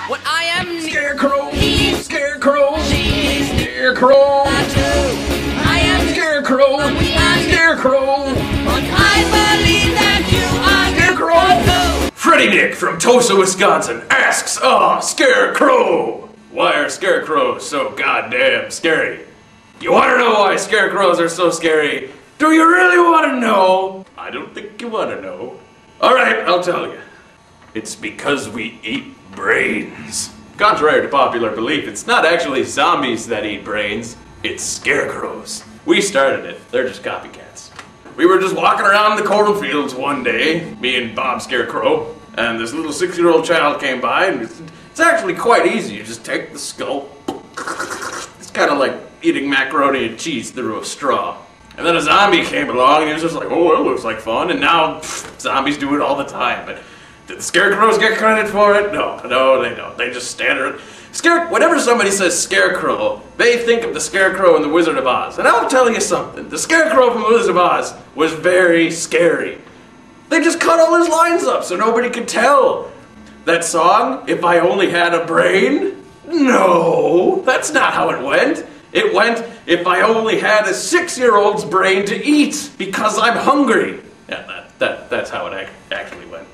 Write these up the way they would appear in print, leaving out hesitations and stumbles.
What I am Scarecrow, Scarecrow, Scarecrow. I am Scarecrow, Scarecrow. But I believe that you are Scarecrow. Freddie Nick from Tulsa, Wisconsin asks, Scarecrow, why are scarecrows so goddamn scary? You want to know why scarecrows are so scary? Do you really want to know? I don't think you want to know. Alright, I'll tell you. It's because we eat brains. Contrary to popular belief, it's not actually zombies that eat brains, it's scarecrows. We started it, they're just copycats. We were just walking around the cornfields one day, me and Bob Scarecrow, and this little 6-year-old child came by, and it's actually quite easy. You just take the skull. It's kind of like eating macaroni and cheese through a straw. And then a zombie came along, and he was just like, oh, that looks like fun, and now zombies do it all the time. But did the scarecrows get credit for it? No, they don't. They just stand around. Whenever somebody says scarecrow, they think of the Scarecrow in the Wizard of Oz. And I'll tell you something, the Scarecrow from the Wizard of Oz was very scary. They just cut all his lines up so nobody could tell. That song, If I Only Had a Brain? No, that's not how it went. It went, if I only had a 6-year-old's brain to eat, because I'm hungry. Yeah, that's how it actually went.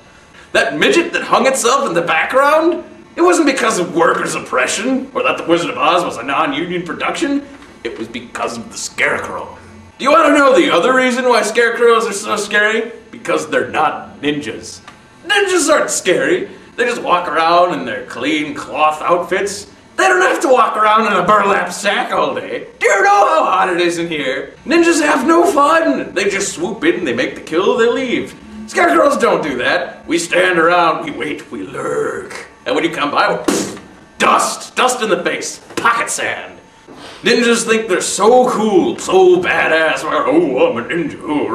That midget that hung itself in the background, it wasn't because of workers' oppression, or that the Wizard of Oz was a non-union production. It was because of the Scarecrow. Do you want to know the other reason why scarecrows are so scary? Because they're not ninjas. Ninjas aren't scary. They just walk around in their clean cloth outfits. They don't have to walk around in a burlap sack all day. Do you know how hot it is in here? Ninjas have no fun. They just swoop in, they make the kill, they leave. Scarecrows don't do that. We stand around, we wait, we lurk. And when you come by, well, dust in the face, pocket sand. Ninjas think they're so cool, so badass. Oh, I'm a ninja. Oh,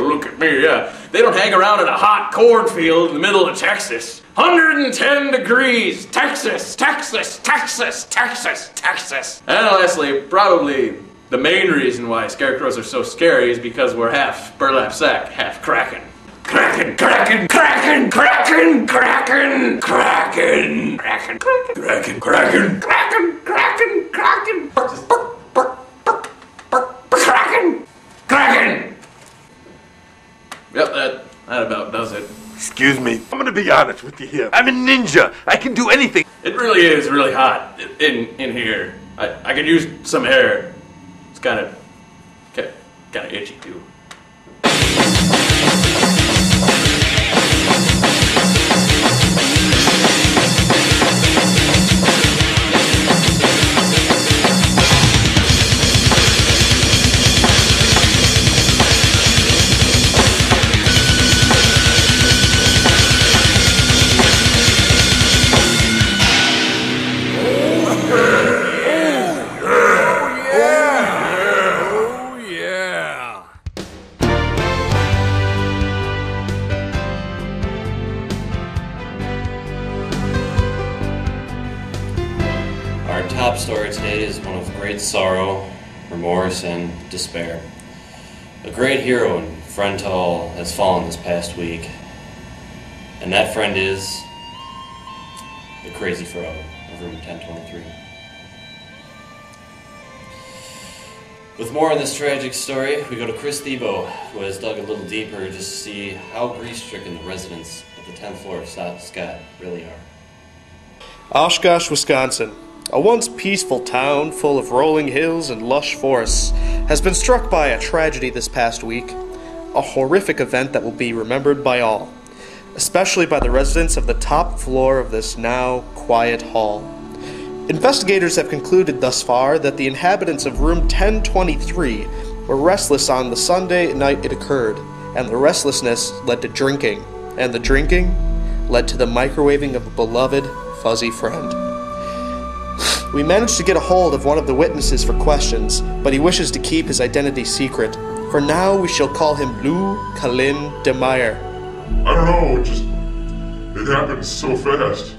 look at me, yeah. They don't hang around in a hot cornfield in the middle of Texas. 110 degrees, Texas, Texas, Texas, Texas, Texas. And lastly, probably the main reason why scarecrows are so scary is because we're half burlap sack, half kraken. Kraken, kraken, kraken, kraken, kraken, kraken, kraken, kraken, kraken, kraken, kraken, kraken, kraken, kraken. Yep, that about does it. Excuse me, I'm gonna be honest with you here. I'm a ninja. I can do anything. It really is really hot in here. I could use some air. It's kind of itchy too. Our top story today is one of great sorrow, remorse, and despair. A great hero and friend to all has fallen this past week, and that friend is the Crazy Frog of room 1023. With more on this tragic story, we go to Chris Thiebaud, who has dug a little deeper just to see how grief-stricken the residents of the 10th floor of Scott really are. Oshkosh, Wisconsin, a once peaceful town full of rolling hills and lush forests, has been struck by a tragedy this past week, a horrific event that will be remembered by all, especially by the residents of the top floor of this now quiet hall. Investigators have concluded thus far that the inhabitants of room 1023 were restless on the Sunday night it occurred, and the restlessness led to drinking, and the drinking led to the microwaving of a beloved, fuzzy friend. We managed to get a hold of one of the witnesses for questions, but he wishes to keep his identity secret. For now, we shall call him Lou Kalin de Meyer. I don't know, it happened so fast.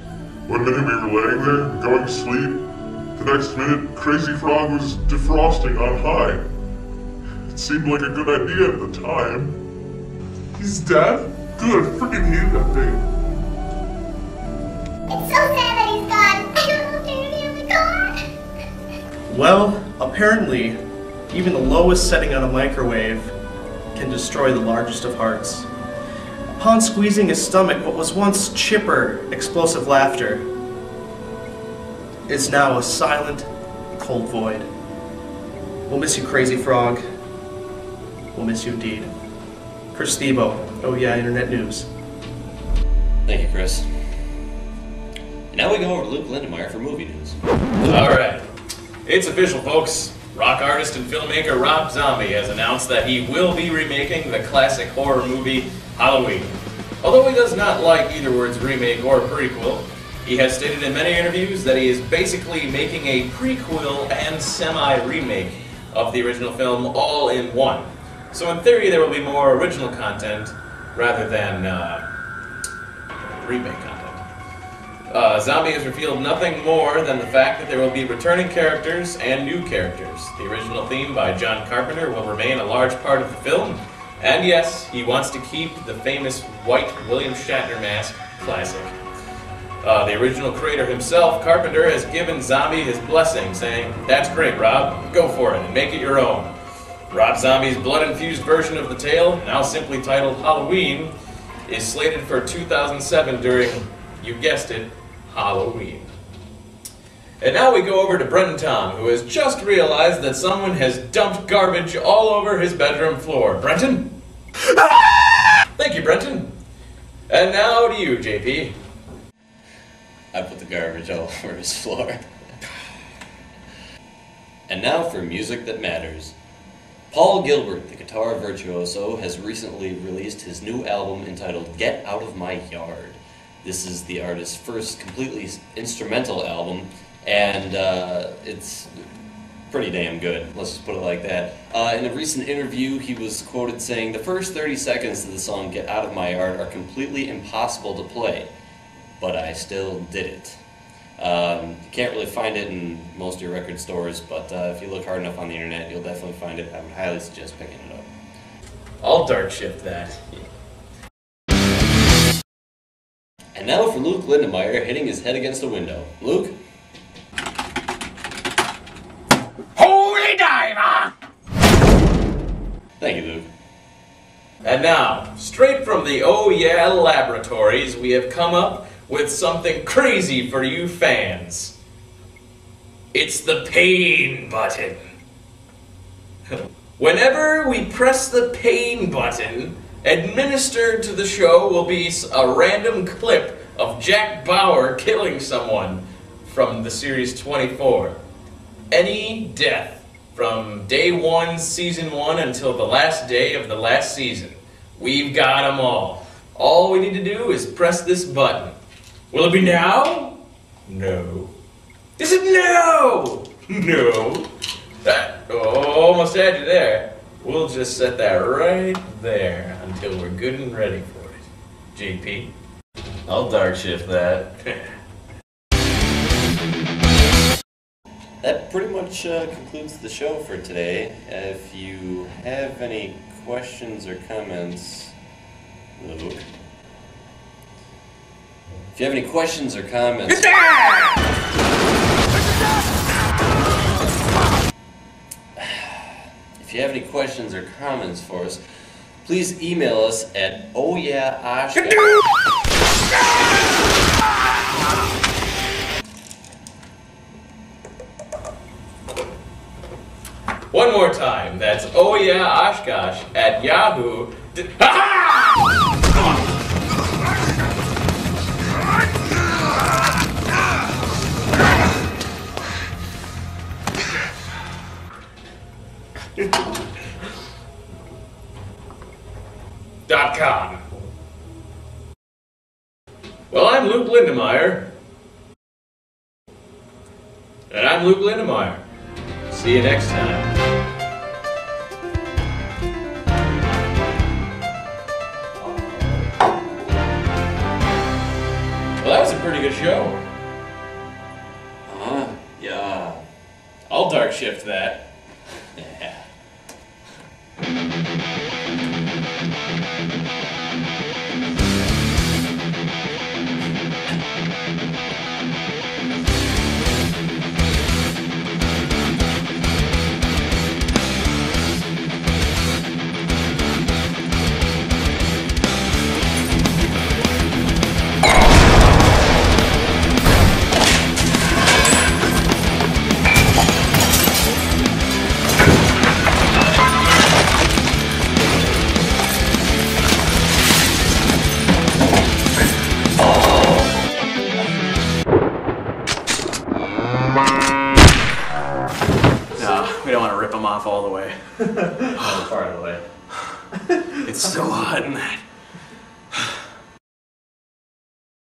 One minute we were laying there, going to sleep. The next minute, Crazy Frog was defrosting on high. It seemed like a good idea at the time. He's dead? Good, freaking hate that thing. It's so sad that he's gone. Well, apparently, even the lowest setting on a microwave can destroy the largest of hearts. Upon squeezing his stomach, what was once chipper, explosive laughter is now a silent, cold void. We'll miss you, Crazy Frog. We'll miss you indeed. Chris Thebo, Oh Yeah Internet News. Thank you, Chris. And now we go over to Luke Lindemeyer for movie news. Alright. It's official, folks. Rock artist and filmmaker Rob Zombie has announced that he will be remaking the classic horror movie Halloween. Although he does not like either words remake or prequel, he has stated in many interviews that he is basically making a prequel and semi-remake of the original film all in one. So in theory there will be more original content rather than remake content. Zombie has revealed nothing more than the fact that there will be returning characters and new characters. The original theme by John Carpenter will remain a large part of the film, and yes, he wants to keep the famous white William Shatner mask classic. The original creator himself, Carpenter, has given Zombie his blessing, saying, "That's great, Rob. Go for it and make it your own." Rob Zombie's blood-infused version of the tale, now simply titled Halloween, is slated for 2007 during, you guessed it, Halloween. And now we go over to Brenton Tom, who has just realized that someone has dumped garbage all over his bedroom floor. Brenton? Thank you, Brenton. And now to you, JP. I put the garbage all over his floor. And now for music that matters. Paul Gilbert, the guitar virtuoso, has recently released his new album entitled Get Out of My Yard. This is the artist's first completely instrumental album, and it's pretty damn good, let's just put it like that. In a recent interview, he was quoted saying, "The first 30 seconds of the song Get Out of My Yard are completely impossible to play, but I still did it." You can't really find it in most of your record stores, but if you look hard enough on the internet, you'll definitely find it. I would highly suggest picking it up. I'll dark shift that. And now for Luke Lindemeyer hitting his head against a window. Luke? Holy diver! Thank you, Luke. And now, straight from the Oh Yeah laboratories, we have come up with something crazy for you fans. It's the pain button. Whenever we press the pain button, administered to the show will be a random clip of Jack Bauer killing someone from the series 24. Any death from day 1, season 1 until the last day of the last season. We've got them all. All we need to do is press this button. Will it be now? No. Is it no? No. Almost had you there. We'll just set that right there until we're good and ready for it. JP? I'll dark shift that. That pretty much concludes the show for today. If you have any questions or comments, Luke. If you have any questions or comments, if you have any questions or comments for us, please email us at ohyeahashka. One more time. That's ohyeahashgosh@yahoo. .com. Well, I'm Luke Lindemeyer. And I'm Luke Lindemeyer. See you next time. Well, that was a pretty good show. Yeah. I'll dark shift that. Yeah. come off all the way. Part of the way. It's so hot in that.